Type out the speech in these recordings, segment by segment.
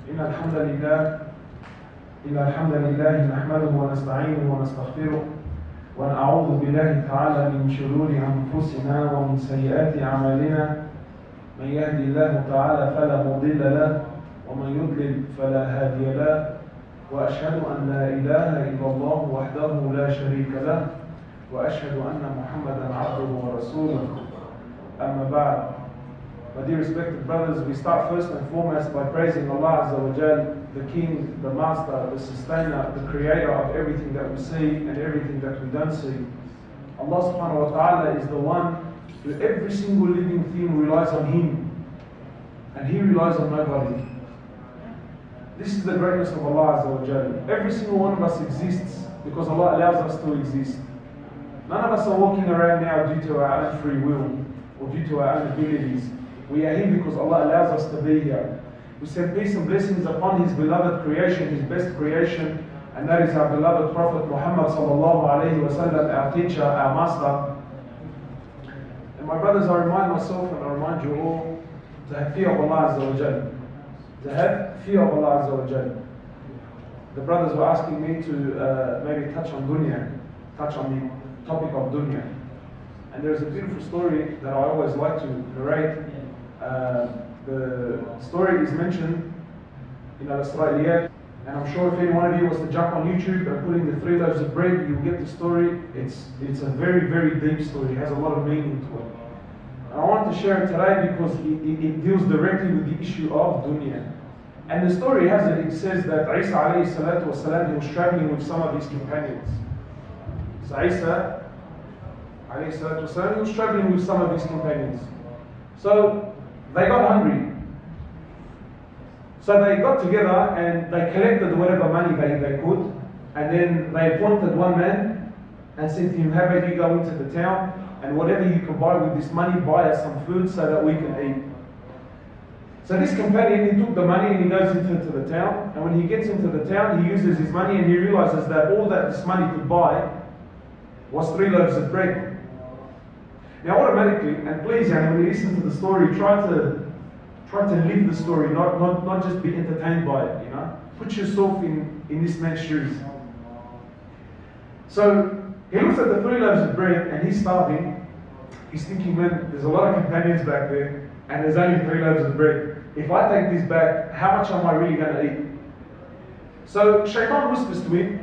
إن الحمد لله نحمده ونستعينه ونستغفره ونعوذ بالله تعالى من شرور أنفسنا ومن سيئات أعمالنا من يهدي الله تعالى فلا مضل له ومن يضلل فلا هادي له وأشهد أن لا إله إلا الله وحده لا شريك له وأشهد أن محمدا عبده ورسوله أما بعد. My dear respected brothers, we start first and foremost by praising Allah Azza wa Jal, the King, the Master, the Sustainer, the Creator of everything that we see and everything that we don't see. Allah subhanahu wa ta'ala is the one who every single living thing relies on Him, and He relies on nobody. This is the greatness of Allah Azza wa Jal. Every single one of us exists because Allah allows us to exist. None of us are walking around now due to our own free will or due to our own abilities. We are here because Allah allows us to be here. We send peace and blessings upon His beloved creation, His best creation, and that is our beloved Prophet Muhammad sallallahu alayhi wa sallam, our teacher, our master. And my brothers, I remind myself and I remind you all to have fear of Allah Azza wa Jal. To have fear of Allah Azza wa Jal. The brothers were asking me to maybe touch on dunya, touch on the topic of dunya. And there's a beautiful story that I always like to narrate. The story is mentioned in Al-Isra'iliyat, and I'm sure if any one of you was to jump on YouTube and put in the 3 loaves of bread, you'll get the story. It's a very, very deep story. It has a lot of meaning to it. And I want to share it today because it deals directly with the issue of dunya. And the story has it says that Isa alayhi salatu wasalam, he was traveling with some of his companions. So Isa alayhi salatu wasalam, he was traveling with some of his companions. So they got hungry. So they got together and they collected whatever money they could, and then they appointed one man and said to him, "How about you go into the town and whatever you can buy with this money, buy us some food so that we can eat." So this companion, he took the money and he goes into the town, and when he gets into the town, he uses his money and he realizes that all that this money could buy was 3 loaves of bread. Now automatically, and please, when you listen to the story, try to live the story, not just be entertained by it, you know. Put yourself in this man's shoes. So he looks at the 3 loaves of bread and he's starving. He's thinking, man, there's a lot of companions back there and there's only 3 loaves of bread. If I take this back, how much am I really going to eat? So Shaitan whispers to him,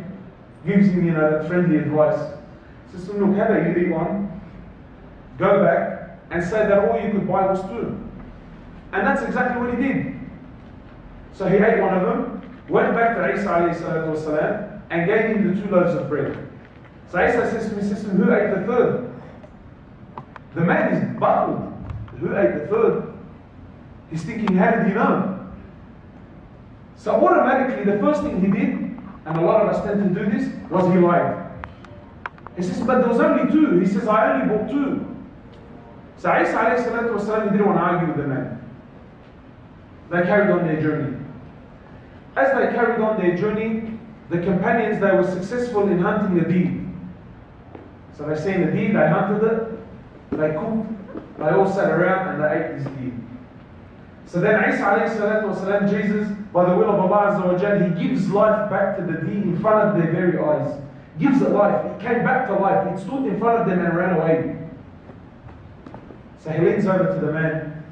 gives him, that friendly advice. Says to him, look, how about you eat one? Go back and say that all you could buy was 2. And that's exactly what he did. So he ate one of them, went back to Isa alayhi salatu wasalam, and gave him the 2 loaves of bread. So Isa says to his sister, who ate the 3rd? The man is baffled. Who ate the 3rd? He's thinking, how did he know? So automatically, the first thing he did, and a lot of us tend to do this, was he lied. He says, but there was only 2. He says, I only bought 2. So Isa alayhi salatu wasalam, he didn't want to argue with the man. They carried on their journey. As they carried on their journey, the companions, they were successful in hunting a deer. So they seen the deer, they hunted it, they cooked, they all sat around and they ate this deer. So then Isa alayhi salatu wasalam, Jesus, by the will of Allah Azza wa Jal, he gives life back to the deer in front of their very eyes. Gives it life. It came back to life. It stood in front of them and ran away. So he leans over to the man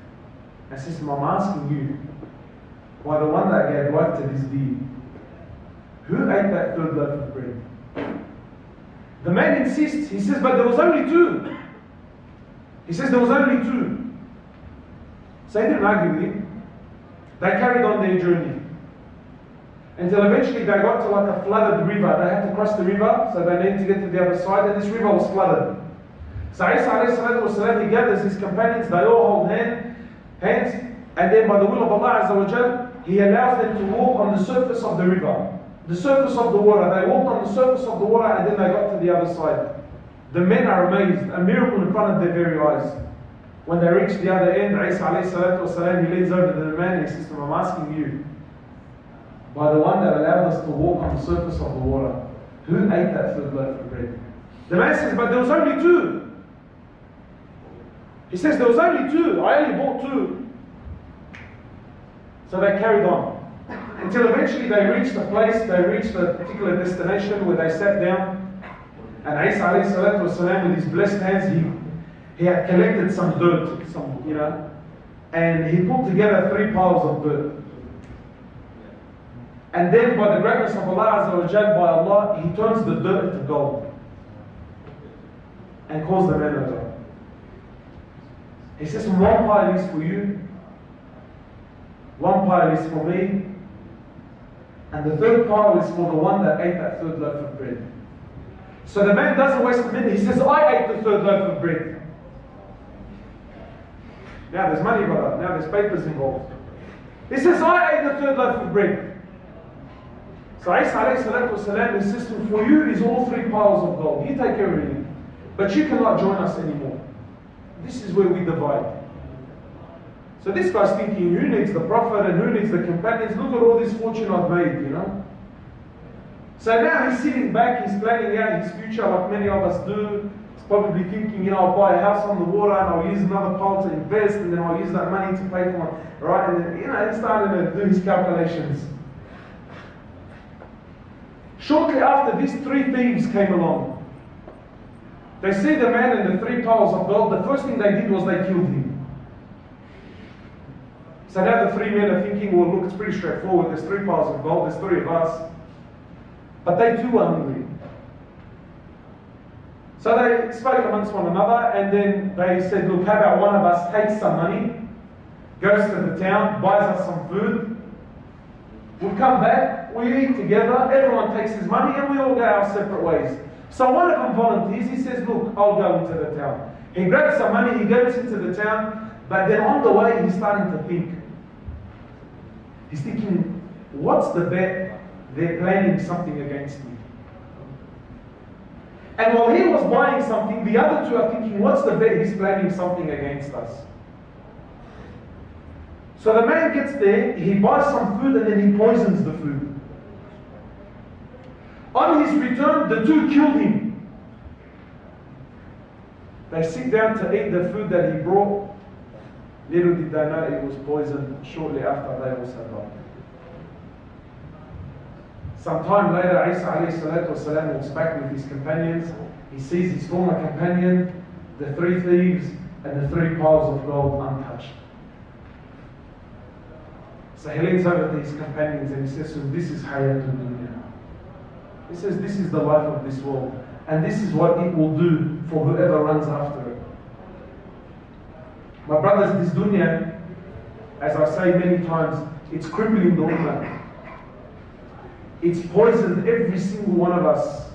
and says to him, I'm asking you, by the one that gave life to this deer, who ate that 3rd loaf of bread? The man insists. He says, but there was only 2. He says there was only 2. So he didn't argue with him. They carried on their journey until eventually they got to like a flooded river. They had to cross the river, so they needed to get to the other side, and this river was flooded. So Isa alayhi salatu wasalam, he gathers his companions, they all hold hands, and then by the will of Allah Azza wa Jal, he allows them to walk on the surface of the river, the surface of the water. They walked on the surface of the water and then they got to the other side. The men are amazed, a miracle in front of their very eyes. When they reach the other end, Isa alayhi salatu wasalam, he leans over to the man and he says to him, I'm asking you, by the one that allowed us to walk on the surface of the water, who ate that 3rd loaf of bread? The man says, but there was only 2. He says, there was only 2. I only bought 2. So they carried on. Until eventually they reached a place, they reached a particular destination where they sat down. And Isa alayhi salatu wasalam, with his blessed hands, he had collected some dirt, and he pulled together 3 piles of dirt. And then by the greatness of Allah Azza wa Jal, by Allah, he turns the dirt into gold. And calls the man over. He says, 1 pile is for you, 1 pile is for me, and the 3rd pile is for the one that ate that 3rd loaf of bread. So the man doesn't waste a minute. He says, I ate the 3rd loaf of bread. Now there's money, brother. Now there's papers involved. He says, I ate the 3rd loaf of bread. So Isa alayhi salatu wasalam, his system for you is all 3 piles of gold. You take everything. But you cannot join us anymore. This is where we divide. So this guy's thinking, who needs the Prophet and who needs the companions? Look at all this fortune I've made, So now he's sitting back, he's planning out his future like many of us do. He's probably thinking, I'll buy a house on the water and I'll use another pile to invest and then I'll use that money to pay for my, right? And then, he's starting to do his calculations. Shortly after, these 3 thieves came along. They see the man and the 3 piles of gold. The first thing they did was they killed him. So now the 3 men are thinking, well, look, it's pretty straightforward. There's 3 piles of gold, there's 3 of us. But they too were hungry. So they spoke amongst one another and then they said, look, how about one of us takes some money, goes to the town, buys us some food. We'll come back, we eat together, everyone takes his money and we all go our separate ways. So one of them volunteers, he says, look, I'll go into the town. He grabs some money, he goes into the town, but then on the way he's starting to think. He's thinking, what's the bet? They're planning something against me. And while he was buying something, the other 2 are thinking, what's the bet? He's planning something against us. So the man gets there, he buys some food and then he poisons the food. On his return, the 2 killed him. They sit down to eat the food that he brought. Little did they know it was poisoned. Shortly after, they also died. Some time later, Isa alayhi salatu wasalam walks back with his companions. He sees his former companion, the 3 thieves, and the 3 piles of gold untouched. So he leans over to his companions and he says to them, this is Hayatul Dunya. He says, this is the life of this world. And this is what it will do for whoever runs after it. My brothers, this dunya, as I say many times, it's crippling the ummah. It's poisoned every single one of us.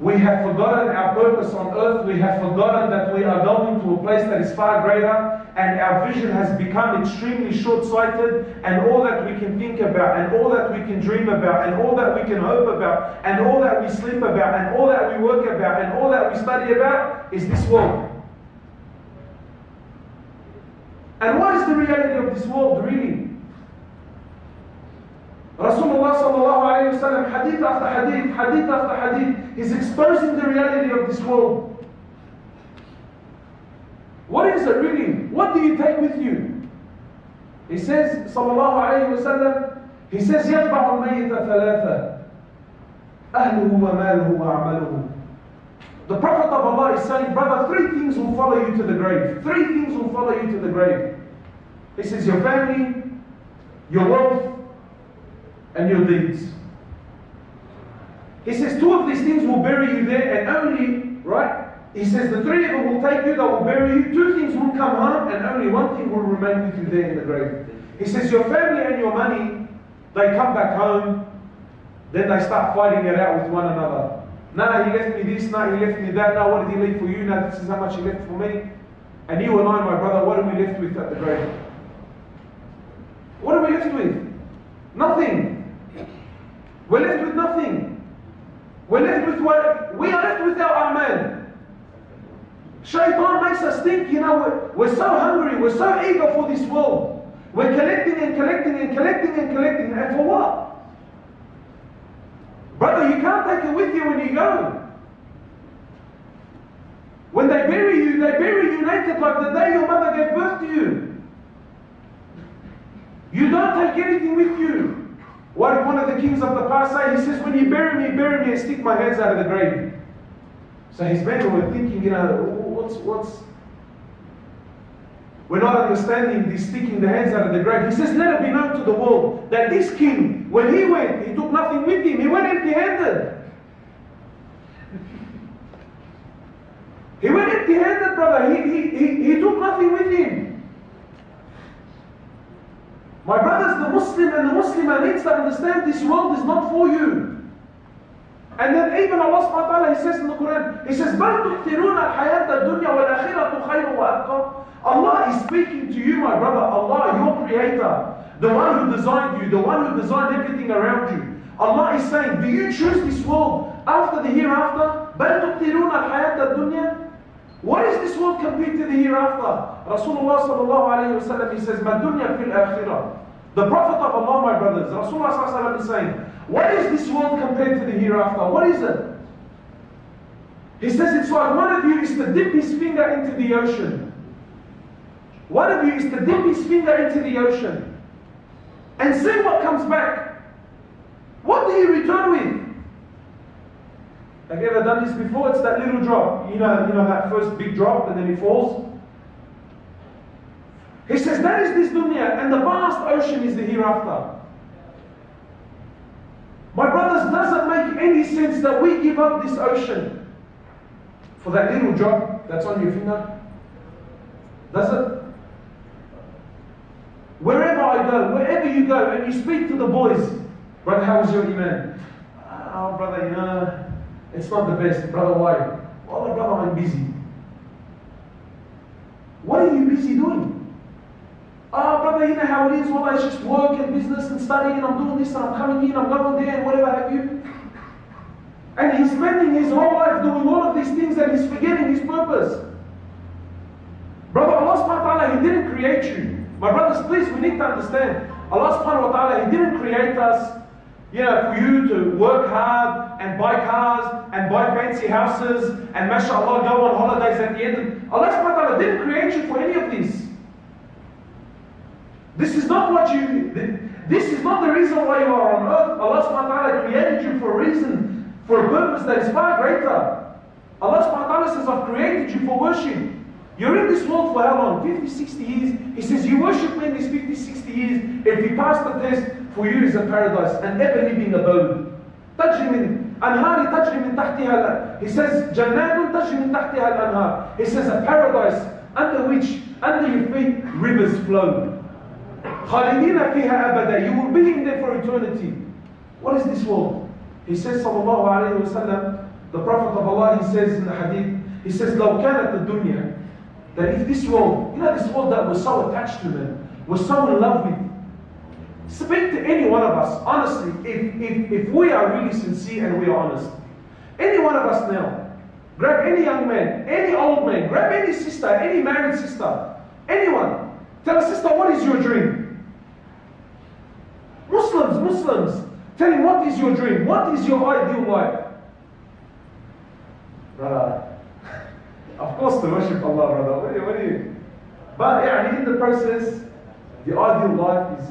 We have forgotten our purpose on earth. We have forgotten that we are going to a place that is far greater, and our vision has become extremely short-sighted, and all that we can think about, and all that we can dream about, and all that we can hope about, and all that we sleep about, and all that we work about, and all that we study about is this world. And what is the reality of this world really? Rasulullah sallallahu alayhi wa sallam, hadith after hadith, hadith after hadith, is exposing the reality of this world. What is it really? What do you take with you? He says, sallallahu alayhi wa sallam, he says, يَتْبَعُ الْمَيِّتَ ثَلَاثًا أَهْلُهُ وَمَالُهُ وَعَمَلُهُ. The Prophet of Allah is saying, brother, 3 things will follow you to the grave. 3 things will follow you to the grave. He says, your family, your wealth, and your deeds. He says 2 of these things will bury you there, and only, right? He says the 3 of them will take you, that will bury you. 2 things will come home, and only 1 thing will remain with you there in the grave. He says your family and your money, they come back home, then they start fighting it out with one another. No, he left me this, no, he left me that, no, what did he leave for you? No, this is how much he left for me. And you and I, my brother, what are we left with at the grave? What are we left with? Nothing. We're left with nothing. We're left with what? We are left with our amal. Shaitan makes us think, we're so hungry, we're so eager for this world. We're collecting and collecting and collecting and collecting, and for what? Brother, you can't take it with you when you go. When they bury you naked like the day your mother gave birth to you. You don't take anything with you. What did one of the kings of the past say? He says, when you bury me and stick my hands out of the grave. So his men were thinking, what's we're not understanding this sticking the hands out of the grave. He says, let it be known to the world that this king, when he went, he took nothing with him. He went empty-handed. He went empty-handed, brother. He took nothing with him. My brothers, the Muslim and the Muslimah needs to understand this world is not for you. And then even Allah subhanahu wa ta'ala, He says in the Quran, He says, بَلْ تُحْتِرُونَ الْحَيَاةَ الدُّنْيَا وَالْآخِرَةُ خَيْرٌ وَأَبْقَى. Allah is speaking to you, my brother. Allah, your creator, the one who designed you, the one who designed everything around you. Allah is saying, do you choose this world after the hereafter? بَلْ تُحْتِرُونَ الْحَيَاةَ الدُّنْيا. What is this world compared to the hereafter? Rasulullah sallallahu alayhi wa sallam, he says, مَا الدُّنْيا فِي الْآخِرَةِ. The Prophet of Allah, my brothers, Rasulullah sallallahu alayhi wa sallam is saying, what is this world compared to the hereafter? What is it? He says it's like one of you is to dip his finger into the ocean. One of you is to dip his finger into the ocean and see what comes back. What do you return with? Have you ever done this before? It's that little drop. You know that first big drop and then it falls? He says that is this dunya and the vast ocean is the hereafter. My brothers, does it make any sense that we give up this ocean for that little drop that's on your finger? Does it? Wherever I go, wherever you go, and you speak to the boys, brother, how was your iman? Oh, brother, it's not the best. Brother, why? Oh, brother, I'm busy. What are you busy doing? Oh, brother, you know how it is. Well, it's just work and business and studying, and I'm doing this, and I'm coming in, I'm going there, and whatever have you. And he's spending his whole life doing all of these things, and he's forgetting his purpose. Brother, Allah subhanahu wa ta'ala, He didn't create you. My brothers, please, we need to understand. Allah subhanahu wa ta'ala, He didn't create us, for you to work hard and buy cars and buy fancy houses and mashallah go on holidays at the end. Allah subhanahu wa ta'ala didn't create you for any of this. This is not the reason why you are on earth. Allah subhanahu wa ta'ala created you for a reason, for a purpose that is far greater. Allah subhanahu wa ta'ala says, I've created you for worship. You're in this world for how long? 50, 60 years. He says, you worship me in these 50, 60 years. If you pass the test, for you is a paradise, an ever-living abode. تجري من أنهار تجري من تحتها. He says, جنات تجري من تحتها الأنهار. He says, a paradise under your feet, rivers flow. خالدين فيها أبدا. You will be in there for eternity. What is this world? He says, sallallahu alayhi wa sallam, the Prophet of Allah, he says in the hadith, he says, لو كانت الدنيا, that if this world, this world that we're so attached to, man, we're so in love with. Speak to any one of us, honestly, if we are really sincere and we are honest. Any one of us now, grab any young man, any old man, grab any sister, any married sister, anyone. Tell a sister, what is your dream? Muslims, tell him, what is your dream? What is your ideal life? Brother, of course to worship Allah, brother. What do you? But in the process, the ideal life is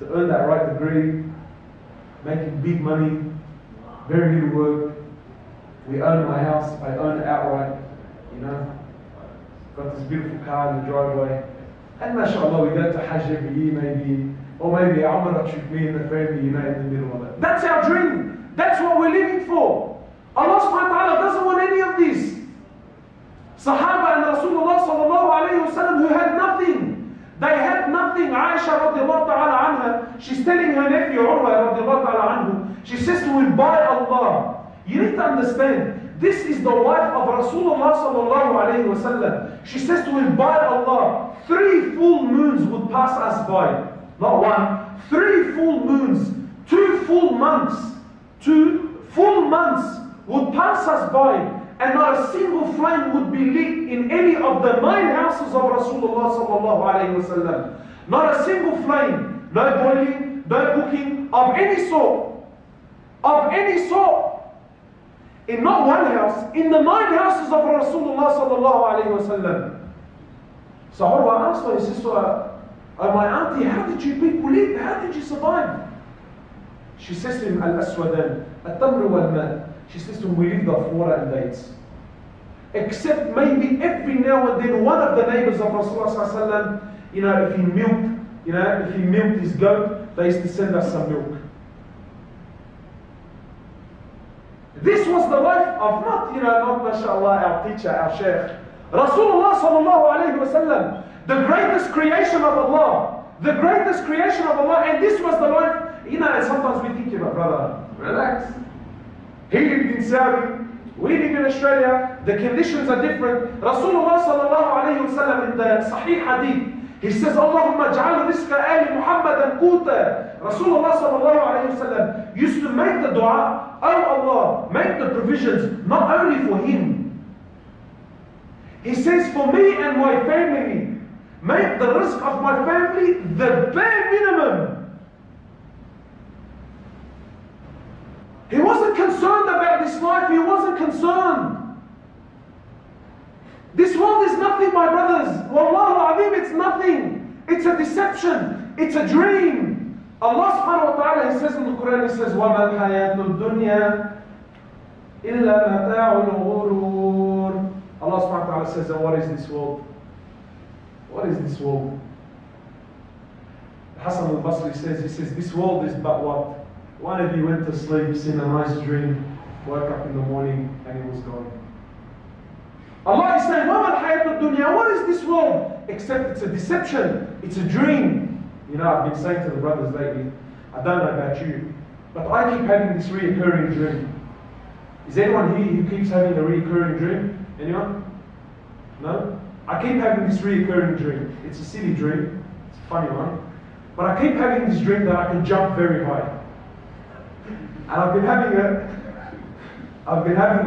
to earn that right degree, making big money, very little work. We own my house, I own it outright, Got this beautiful car in the driveway. And mashallah, we go to Hajj every year maybe, or maybe Umrah trip, me and the family, in the middle of it. That's our dream. That's what we're living for. Allah subhanahu wa ta'ala doesn't want any of this. Sahaba and Rasulullah sallallahu alayhi wa sallam who had nothing. They had nothing. Aisha radiallahu ta'ala anha, she's telling her nephew Urwa radiallahu ta'ala anhu, she says to him, by Allah, you need to understand, this is the wife of Rasulullah sallallahu alayhi wa sallam. She says to him, by Allah, 3 full moons would pass us by. Not one, 3 full moons, 2 full months would pass us by, and not a single flame would be lit in any of the 9 houses of Rasulullah sallallahu alayhi wa sallam. Not a single flame, no boiling, no cooking, of any sort. In not one house, in the 9 houses of Rasulullah sallallahu alayhi wa sallam. So Urwa asked her, he says to her, "Oh, my auntie, how did you people live? How did you survive?" She says to him, "Al-aswadan, al-tamr wal-ma." She says to him, "We lived off water and dates. Except maybe every now and then one of the neighbors of Rasulullah, if he milked his goat, they used to send us some milk." This was the life of not mashallah, our teacher, our sheikh. Rasulullah sallallahu alayhi wa sallam, the greatest creation of Allah. The greatest creation of Allah. And this was the life. And sometimes we think, brother, relax. He lived in Saudi. We live in Australia. The conditions are different. Rasulullah sallallahu alayhi wa sallam in the Sahih Hadith, he says, "Allahumma ja'al rizqa ali Muhammadan quta." Rasulullah sallallahu alayhi wa sallam used to make the dua, "Oh Allah, make the provisions not only for him." He says, "For me and my family, make the rizq of my family the bare minimum." He wasn't concerned about this life. He wasn't concerned. This world is nothing, my brothers. Wallahu azim, it's nothing. It's a deception. It's a dream. Allah subhanahu wa ta'ala, He says in the Quran, He says, وَمَا الْحَيَاةُ الدُّنْيَا إِلَّا مَتَاعُ الْغُرُورِ. Allah subhanahu wa ta'ala says, and what is this world? What is this world? Hassan al-Basri says, he says, this world is but what? One of you went to sleep, seen a nice dream, woke up in the morning, and it was gone. Allah is saying, وَمَا الْحَيَاةُ الدُّنْيَا. What is this world? Except it's a deception. It's a dream. I've been saying to the brothers lately, I don't know about you, but I keep having this reoccurring dream. Is anyone here who keeps having a reoccurring dream? Anyone? No? I keep having this reoccurring dream. It's a silly dream. It's a funny one. But I keep having this dream that I can jump very high. And I've been having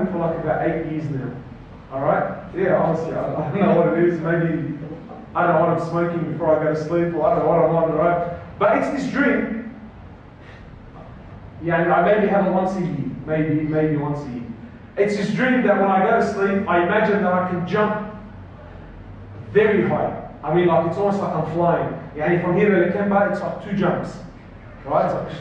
it for like about 8 years now. Alright? Yeah, honestly, I don't know what it is. Maybe, I don't know what I'm smoking before I go to sleep, or I don't know what I'm on, right? But it's this dream. Yeah, I maybe have it once a year. Maybe once a year. It's this dream that when I go to sleep, I imagine that I can jump very high. I mean, like, it's almost like I'm flying. Yeah, and from here to Lakemba, it's like 2 jumps. Right? It's like,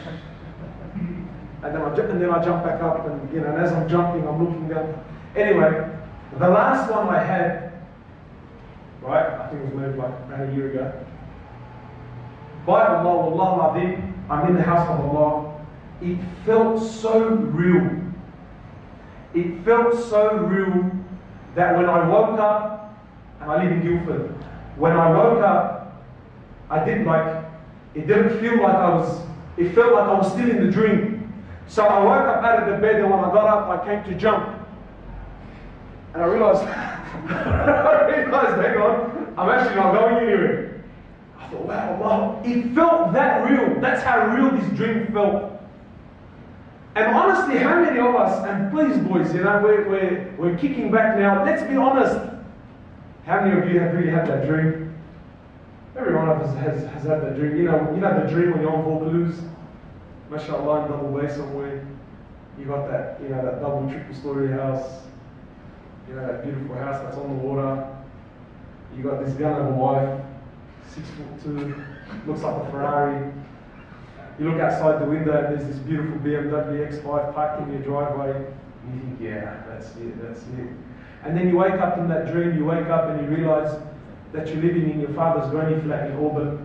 and then I jump back up, and and as I'm jumping, I'm looking down. Anyway, the last one I had, right, I think it was maybe like about a year ago. By Allah, Wallah Azim, I'm in the house of Allah. It felt so real. It felt so real that when I woke up, and I live in Guildford, when I woke up, it didn't feel like it felt like I was still in the dream. So I woke up out of the bed, and when I got up, I came to jump. And I realized, hang on, I'm actually not going anywhere. I thought, wow, it felt that real. That's how real this dream felt. And honestly, how many of us, and please boys, we're kicking back now, let's be honest. How many of you have really had that dream? Every one of us has had that dream. You know the dream when you're on Vaucluse, mashallah, in Double Bay somewhere. You got that, that double, triple story house. That beautiful house that's on the water. You got this gun of a wife, 6'2", looks like a Ferrari. You look outside the window and there's this beautiful BMW X5 parked in your driveway. And you think, yeah, that's it. And then you wake up in that dream, you wake up and you realize that you're living in your father's granny flat in Auburn.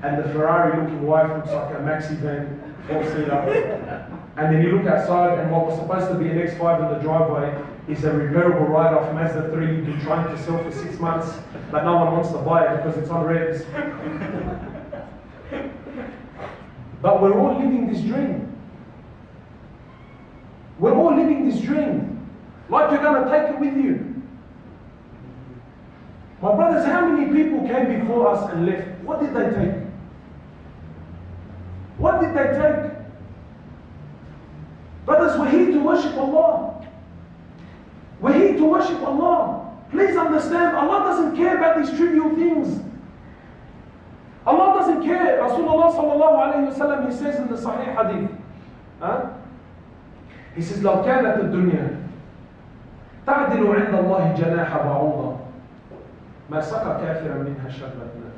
And the Ferrari-looking wife looks like a maxi van, 4-seater. And then you look outside and what was supposed to be an X5 in the driveway is a repairable write-off Mazda 3 you've been trying to sell for 6 months, but no one wants to buy it because it's on revs. But we're all living this dream. We're all living this dream. Like you're going to take it with you. My brothers, how many people came before us and left? What did they take? What did they take? Brothers, we're here to worship Allah. We're here to worship Allah. Please understand, Allah doesn't care about these trivial things. Allah doesn't care. Rasulullah sallallahu alayhi wa sallam, he says in the Sahih Hadith, he says, لو كانت الدنيا تعدل عند الله جناح بعوضة ما سقى كافرا منها شربة ماء.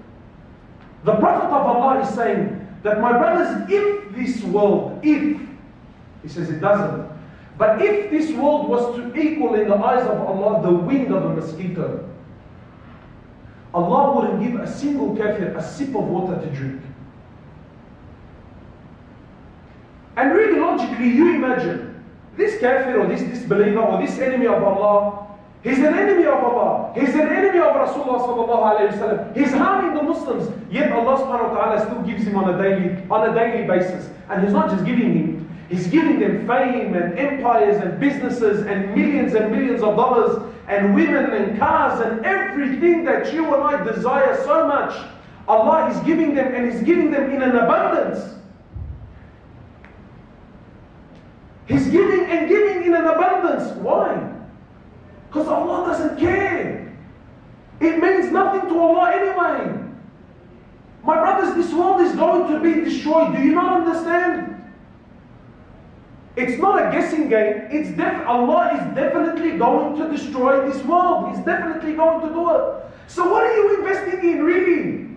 The Prophet of Allah is saying that, my brothers, if this world, he says it doesn't, but if this world was to equal in the eyes of Allah the wing of a mosquito, Allah wouldn't give a single kafir a sip of water to drink. And really logically, you imagine, this kafir or this disbeliever or this enemy of Allah, he's an enemy of Allah, he's an enemy of Rasulullah sallallahu alayhi wa sallam, he's harming the Muslims, yet Allah subhanahu wa ta'ala still gives him on a daily basis. And he's not just giving him, he's giving them fame and empires and businesses and millions of dollars and women and cars and everything that you and I desire so much. Allah is giving them, and He's giving them in an abundance. He's giving and giving in an abundance. Why? Because Allah doesn't care. It means nothing to Allah anyway. My brothers, this world is going to be destroyed. Do you not understand? It's not a guessing game. Allah is definitely going to destroy this world. He's definitely going to do it. So what are you investing in, really?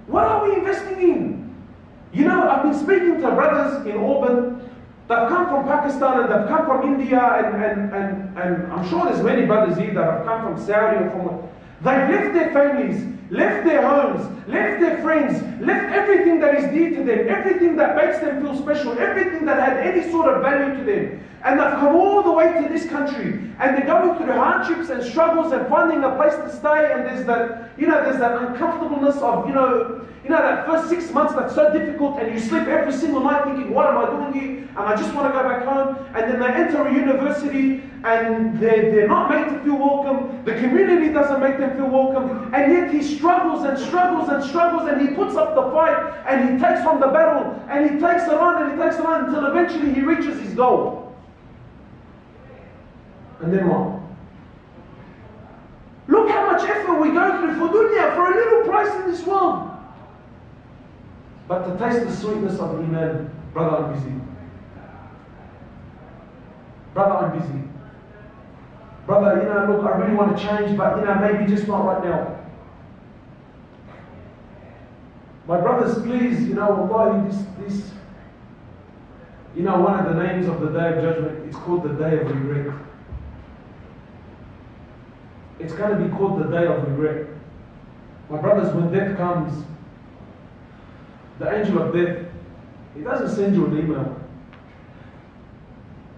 What are we investing in? You know, I've been speaking to brothers in Auburn. They've come from Pakistan and they've come from India and I'm sure there's many brothers here that have come from Saudi or from... They've left their families, left their homes, left their friends, left everything that is dear to them, everything that makes them feel special, everything that had any sort of value to them. And they've come all the way to this country, and they're going through hardships and struggles and finding a place to stay, and there's that, there's that uncomfortableness of, that first 6 months that's so difficult, and you sleep every single night thinking, what am I doing here? And I just want to go back home. And then they enter a university, and they're not made to feel welcome. The community doesn't make them feel welcome. And yet he struggles and struggles and struggles, and he puts up the fight, and he takes on the battle, and he takes it on, and he takes it on until eventually he reaches his goal. And then what? Look how much effort we go through for dunya, for a little price in this world. But to taste the sweetness of Iman, brother, I'm busy. Brother, I'm busy. Brother, look, I really want to change, but maybe just not right now. My brothers, please, wallahi, this, one of the names of the Day of Judgment, it's called the Day of Regret. It's going to be called the Day of Regret. My brothers, when death comes, the angel of death, he doesn't send you an email.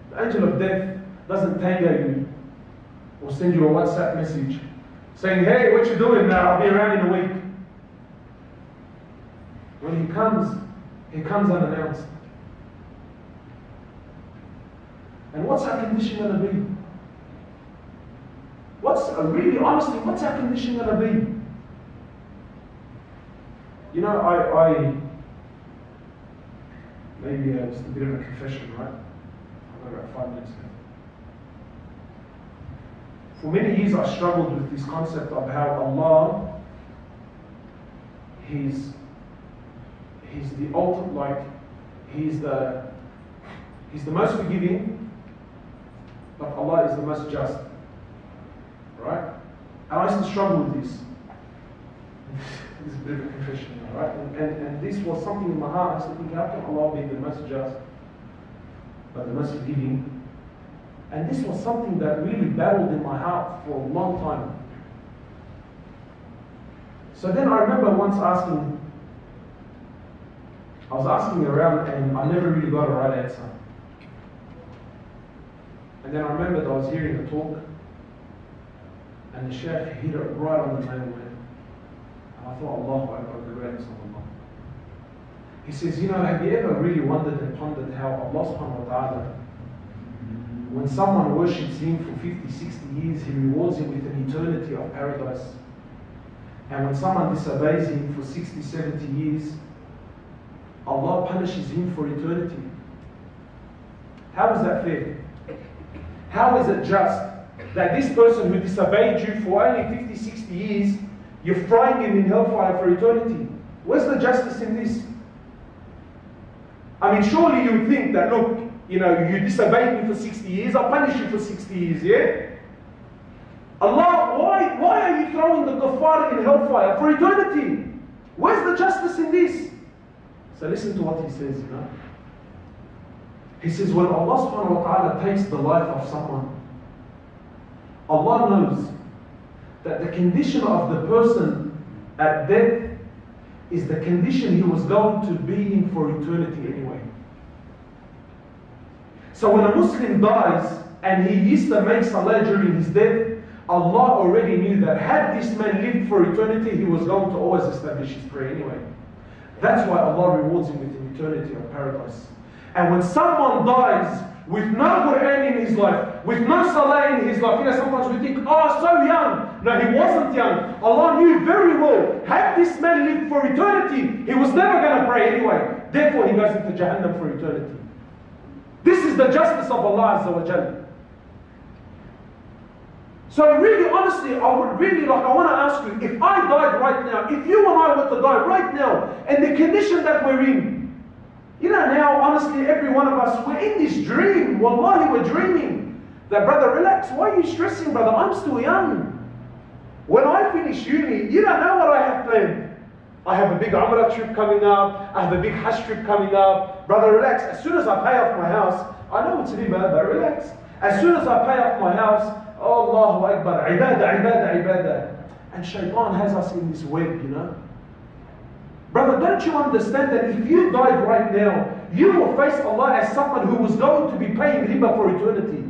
The angel of death doesn't tango you or send you a WhatsApp message saying, hey, what you doing now? I'll be around in a week. When he comes unannounced. And what's our condition going to be? Really honestly, what's our condition going to be? Maybe just a bit of a confession, right? I've got about 5 minutes left. For many years I struggled with this concept of how Allah, He's the ultimate, He's the most forgiving, but Allah is the most just. Right? And I used to struggle with this. This is a bit of a confession, right? And this was something in my heart. I used to think, how can Allah be the most just, but the most forgiving? And this was something that really battled in my heart for a long time. So then I remember once I was asking around, and I never really got a right answer. And then I remembered I was hearing a talk, and the Shaykh hit it right on the nail, man. And I thought, Allahu Akbar, the greatness of Allah. He says, have you ever really wondered and pondered how Allah subhanahu wa ta'ala, when someone worships Him for 50, 60 years, He rewards him with an eternity of paradise. And when someone disobeys Him for 60, 70 years, Allah punishes him for eternity. How is that fair? How is it just that this person who disobeyed you for only 50, 60 years, you're frying him in hellfire for eternity? Where's the justice in this? I mean, surely you would think that, look, you disobeyed me for 60 years, I'll punish you for 60 years, yeah? Allah, why are you throwing the kuffar in hellfire for eternity? Where's the justice in this? So listen to what he says, you know. He says, when Allah subhanahu wa ta'ala takes the life of someone, Allah knows that the condition of the person at death is the condition he was going to be in for eternity anyway. So when a Muslim dies and he used to make salah during his death, Allah already knew that had this man lived for eternity, he was going to always establish his prayer anyway. That's why Allah rewards him with an eternity of paradise. And when someone dies with no Quran in his life, with no salah in his life, you know, sometimes we think, oh, so young. No, he wasn't young. Allah knew very well, had this man lived for eternity, he was never going to pray anyway. Therefore, he goes into Jahannam for eternity. This is the justice of Allah Azza wa Jalla. So really, honestly, I want to ask you, if I died right now, if you and I were to die right now, and the condition that we're in, you know, now, honestly, every one of us, we're in this dream. Wallahi, we're dreaming. That, brother, relax. Why are you stressing, brother? I'm still young. When I finish uni, you don't know what I have planned. I have a big Umrah trip coming up. I have a big Hajj trip coming up. Brother, relax. As soon as I pay off my house, I know it's riba, but relax. As soon as I pay off my house, Allahu Akbar, ibadah, ibadah, ibadah. And shaitan has us in this web, you know. Brother, don't you understand that if you died right now, you will face Allah as someone who was going to be paying riba for eternity.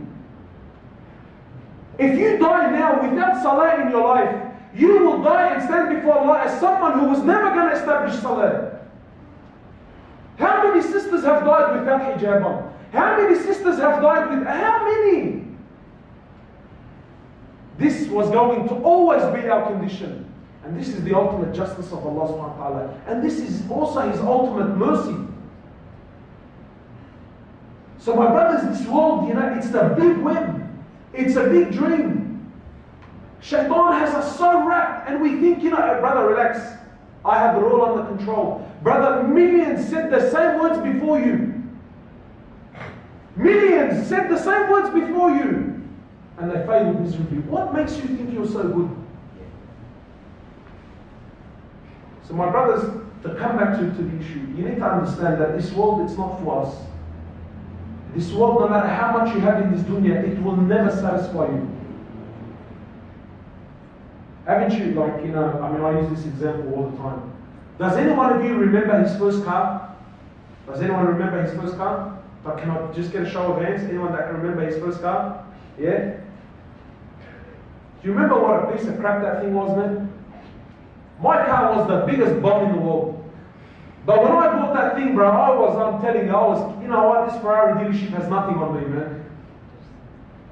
If you die now without salah in your life, you will die and stand before Allah as someone who was never going to establish salah. How many sisters have died without hijab on? How many sisters have died with, how many? This was going to always be our condition. And this is the ultimate justice of Allah subhanahu wa ta'ala. And this is also His ultimate mercy. So my brothers, this world, you know, it's a big web. It's a big dream. Shaitan has us so wrapped, and we think, you know, hey, brother, relax. I have it all under control. Brother, millions said the same words before you. Millions said the same words before you. And they failed miserably. What makes you think you're so good? So my brothers, to come back to the issue, you need to understand that this world, it's not for us. This world, no matter how much you have in this dunya, it will never satisfy you. Haven't you, like, you know, I mean, I use this example all the time. Does any one of you remember his first car? Does anyone remember his first car? But can I just get a show of hands? Anyone that can remember his first car? Yeah? Do you remember what a piece of crap that thing was, man? My car was the biggest bomb in the world. But when I bought that thing, bro, I'm telling you, you know what, this Ferrari dealership has nothing on me, man.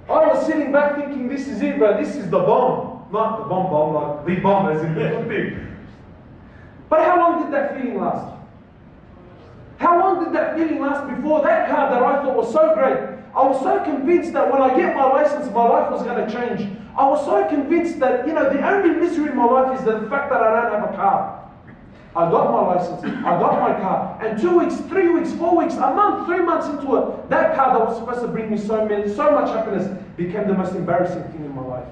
I was sitting back thinking, this is it, bro, this is the bomb. Not the bomb, like the bomb as in the thing. But how long did that feeling last? How long did that feeling last before that car that I thought was so great? I was so convinced that when I get my license, my life was going to change. I was so convinced that, you know, the only misery in my life is the fact that I don't have a car. I got my license, I got my car, and 2 weeks, 3 weeks, 4 weeks, a month, 3 months into it, that car that was supposed to bring me so much happiness became the most embarrassing thing in my life.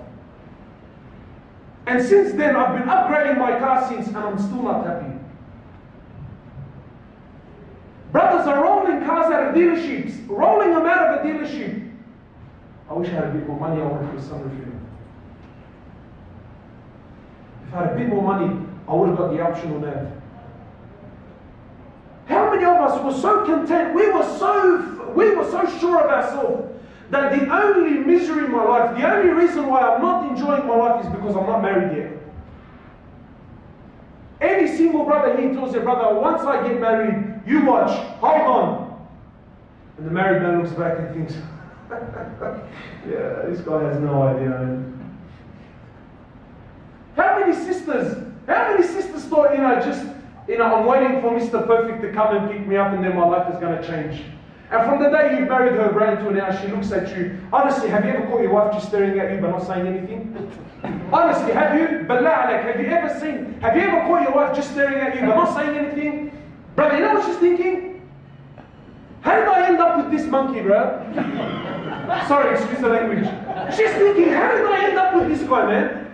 And since then, I've been upgrading my car since, and I'm still not happy. Brothers are rolling cars out of dealerships, rolling them out of a dealership. I wish I had a bit more money, I wanted to do some review. If I had a bit more money, I would have got the optional nav. How many of us were so content, we were so sure of ourselves that the only misery in my life, the only reason why I'm not enjoying my life is because I'm not married yet. Any single brother here tells their brother, once I get married, you watch, hold on. And the married man looks back and thinks, yeah, this guy has no idea. How many sisters thought, I'm waiting for Mr. Perfect to come and pick me up and then my life is going to change. And from the day you've married her brain to now, she looks at you. Honestly, have you ever caught your wife just staring at you but not saying anything? Honestly, have you? Billah alaik, have you ever caught your wife just staring at you but not saying anything? Brother, you know what she's thinking? How did I end up with this monkey, bro? Sorry, excuse the language. She's thinking, how did I end up with this guy, man?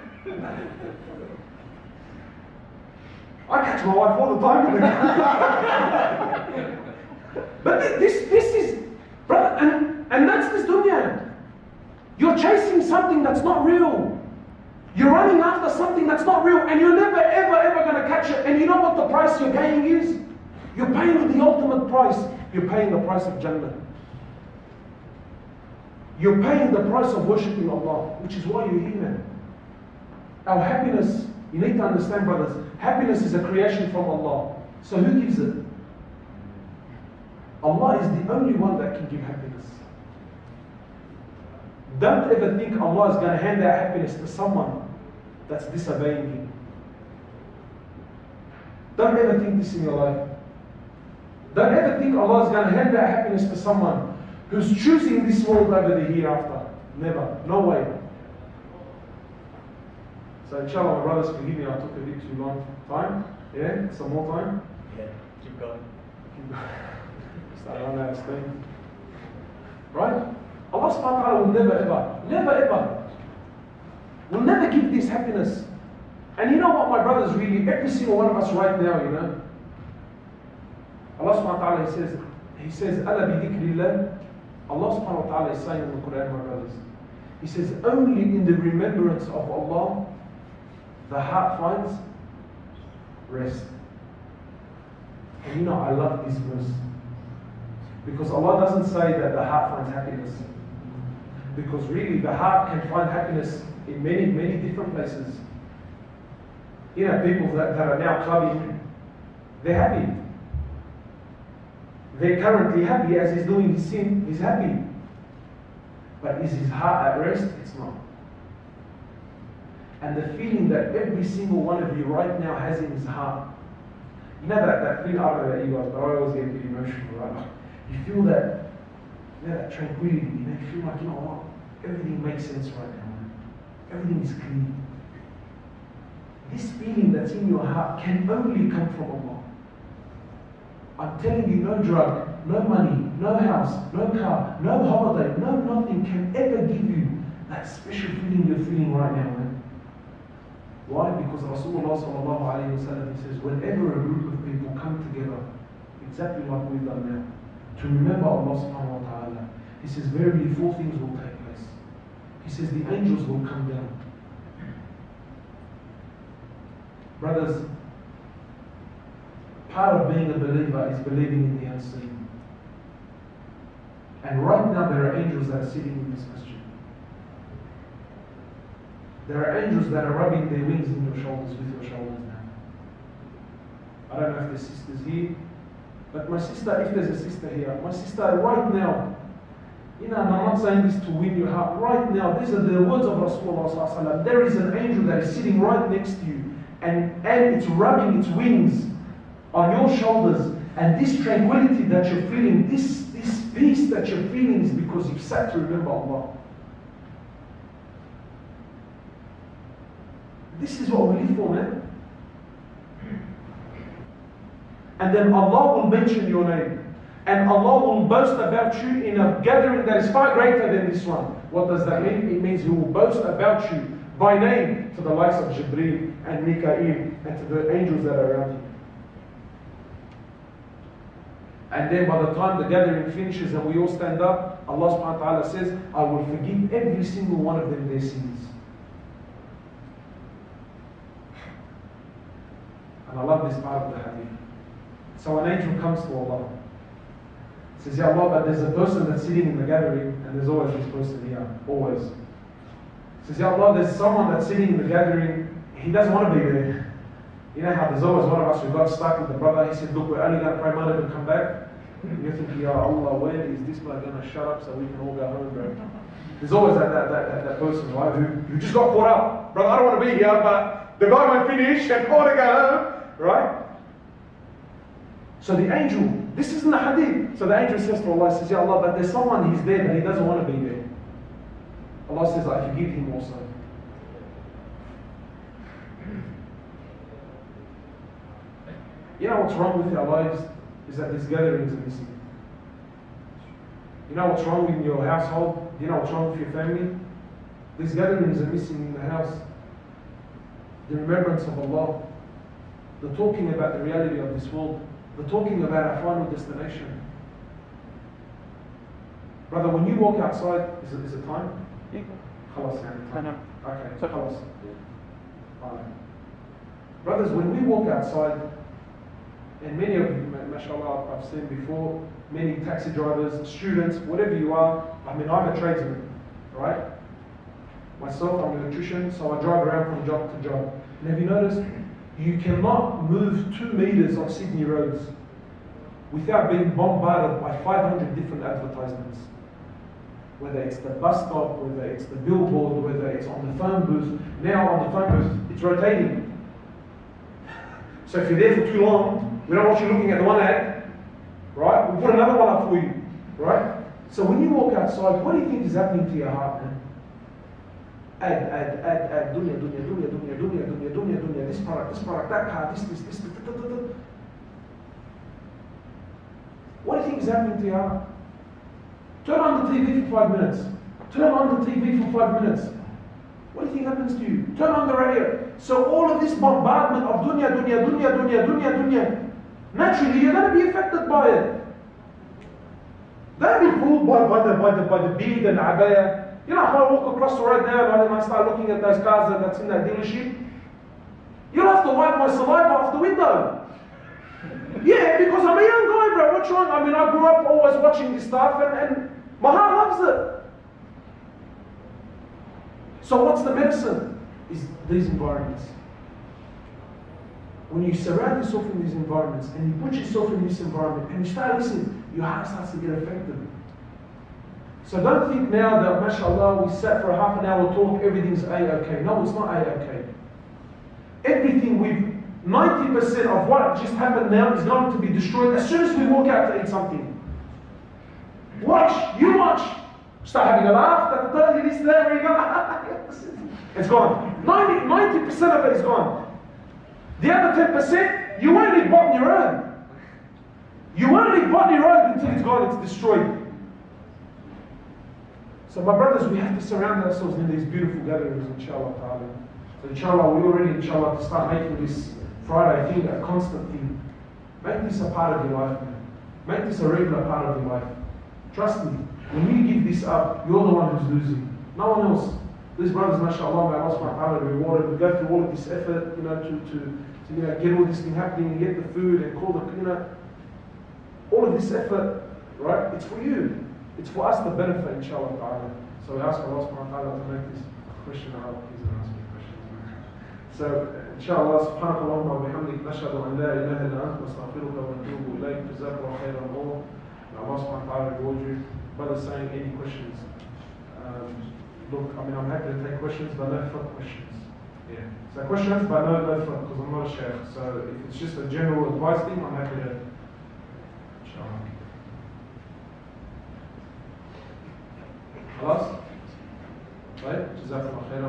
I catch my wife all the time in the car. But this is, brother, and that's this dunya. You're chasing something that's not real. You're running after something that's not real, and you're never, ever, ever going to catch it. And you know what the price you're paying is? You're paying the ultimate price. You're paying the price of Jannah. You're paying the price of worshipping Allah, which is why you're here, man. Our happiness, you need to understand, brothers, happiness is a creation from Allah. So who gives it? Allah is the only one that can give happiness. Don't ever think Allah is going to hand out happiness to someone that's disobeying Him. Don't ever think this in your life. Don't ever think Allah is going to hand out happiness to someone who's choosing this world over the hereafter. Never. No way. So inshallah, my brothers, forgive me, I took a bit too long time. Yeah? Some more time? Yeah, keep going. Start running out of steam. Right? Allah subhanahu wa ta'ala will never, will never give this happiness. And you know what, my brothers, really, every single one of us right now, you know, Allah subhanahu wa ta'ala He says, Ala bi dhikrillah. Allah subhanahu wa ta'ala is saying in the Quran, my brothers, He says, only in the remembrance of Allah, the heart finds rest. And you know, I love this verse. Because Allah doesn't say that the heart finds happiness. Because really, the heart can find happiness in many, many different places. You know, people that are now clubbing, they're happy. They're currently happy as he's doing his sin, he's happy. But is his heart at rest? It's not. And the feeling that every single one of you right now has in his heart, you know that feeling, I don't know that you guys, but I always get a bit emotional, right? You feel that, that tranquility, you know, you feel like, you know what, everything makes sense right now, man. Everything is clean. This feeling that's in your heart can only come from Allah. I'm telling you, no drug, no money, no house, no car, no holiday, no nothing can ever give you that special feeling you're feeling right now, man. Why? Because Rasulullah sallallahu alayhi wa sallam, he says, whenever a group of people come together, exactly like we've done now, to remember Allah subhanahu wa ta'ala, he says, verily 4 things will take place. He says, the angels will come down. Brothers, part of being a believer is believing in the unseen. And right now there are angels that are sitting in this masjid. There are angels that are rubbing their wings in your shoulders with your shoulders now. I don't know if there's sisters here, but my sister, if there's a sister here, my sister right now, you know, and I'm not saying this to win your heart, right now, these are the words of Rasulullah sallallahu alaihi wasallam. There is an angel that is sitting right next to you, and it's rubbing its wings on your shoulders, and this tranquility that you're feeling, this peace that you're feeling is because you've sat to remember Allah. This is what we live for, man. And then Allah will mention your name. And Allah will boast about you in a gathering that is far greater than this one. What does that mean? It means He will boast about you by name to the likes of Jibreel and Mikael and to the angels that are around you. And then by the time the gathering finishes and we all stand up, Allah subhanahu wa ta'ala says, I will forgive every single one of them their sins. And I love this part of the hadith. So an angel comes to Allah. He says, Ya Allah, but there's a person that's sitting in the gathering, and there's always this person here. Always. He says, Ya Allah, there's someone that's sitting in the gathering, he doesn't want to be there. You know how there's always one of us who got stuck with the brother, he said, look, we're only going to pray Maghrib and come back. And you're thinking, Ya Allah, when is this guy going to shut up so we can all go home, bro? There's always that person, right, who just got caught up. Brother, I don't want to be here, but the guy won't finish and I want to go home. Right? So the angel, this is in the hadith. So the angel says to Allah, says, Ya Allah, but there's someone, he's there, but he doesn't want to be there. Allah says, I forgive him also. You know what's wrong with our lives? Is that these gatherings are missing. You know what's wrong with your household? You know what's wrong with your family? These gatherings are missing in the house. The remembrance of Allah. They're talking about the reality of this world. They're talking about our final destination. Brother, when you walk outside, is it time? خلاص يعني time. Okay, so خلاص. Right. Brothers, when we walk outside, and many of you, mashallah, I've seen before, many taxi drivers, students, whatever you are, I mean, I'm a tradesman, right? Myself, I'm an electrician, so I drive around from job to job. And have you noticed, you cannot move 2 meters on Sydney roads without being bombarded by 500 different advertisements. Whether it's the bus stop, whether it's the billboard, whether it's on the phone booth. Now on the phone booth, it's rotating. So if you're there for too long, we don't want you looking at the one ad, right? We'll put another one up for you, right? So when you walk outside, what do you think is happening to your heart, man? Ad, dunya, this product, that car, this. What do you think is happening to your heart? Turn on the TV for 5 minutes. Turn on the TV for 5 minutes. What do you think happens to you? Turn on the radio. So all of this bombardment of dunya. Naturally, you're going to be affected by it. Don't be fooled by the beard and abaya. You know, if I walk across the road now and I start looking at those cars that's in that dealership, you'll have to wipe my saliva off the window. Yeah, because I'm a young guy, bro. What's wrong? I mean, I grew up always watching this stuff and my heart loves it. So what's the medicine? Is these environments. When you surround yourself in these environments and you put yourself in this environment and you start listening, your heart starts to get affected. So don't think now that, mashallah, we sat for a half an hour talk, everything's A-okay. No, it's not A-okay. Everything 90% of what just happened now is going to be destroyed as soon as we walk out to eat something. Watch, you watch. Start having a laugh, this, that, where you go. It's gone. 90% of it is gone. The other 10%, you won't leave bottom your own. You won't leave bottom your own until it's gone, it's destroyed. So my brothers, we have to surround ourselves in these beautiful gatherings, inshallah ta'ala. So inshallah, we already, inshallah, to start making this Friday thing a constant thing. Make this a part of your life, man. Make this a regular part of your life. Trust me, when you give this up, you're the one who's losing. No one else. These brothers, mashallah, may Allah subhanahu wa ta'ala rewarded. We go through all of this effort, to get all this thing happening and get the food and call the, all of this effort, right? It's for you. It's for us to benefit, inshallah ta'ala. So we ask Allah subhanahu wa ta'ala to make this question out. Please don't ask me questions. So, inshallah, subhanakallah wa bihamdik, nashhadu an la ilaha illa anta, nastaghfiruka wa natubu ilayk, jazakallahu khairan all. Allah subhanahu wa ta'ala reward you. Brother saying, any questions? Look, I mean, I'm happy to take questions, but no fiqh questions. Yeah. So questions, but no fiqh, because I'm not a sheikh. So if it's just a general advice thing, I'm happy to. Inshallah. خلاص؟ طيب جزاكم الله خيرا.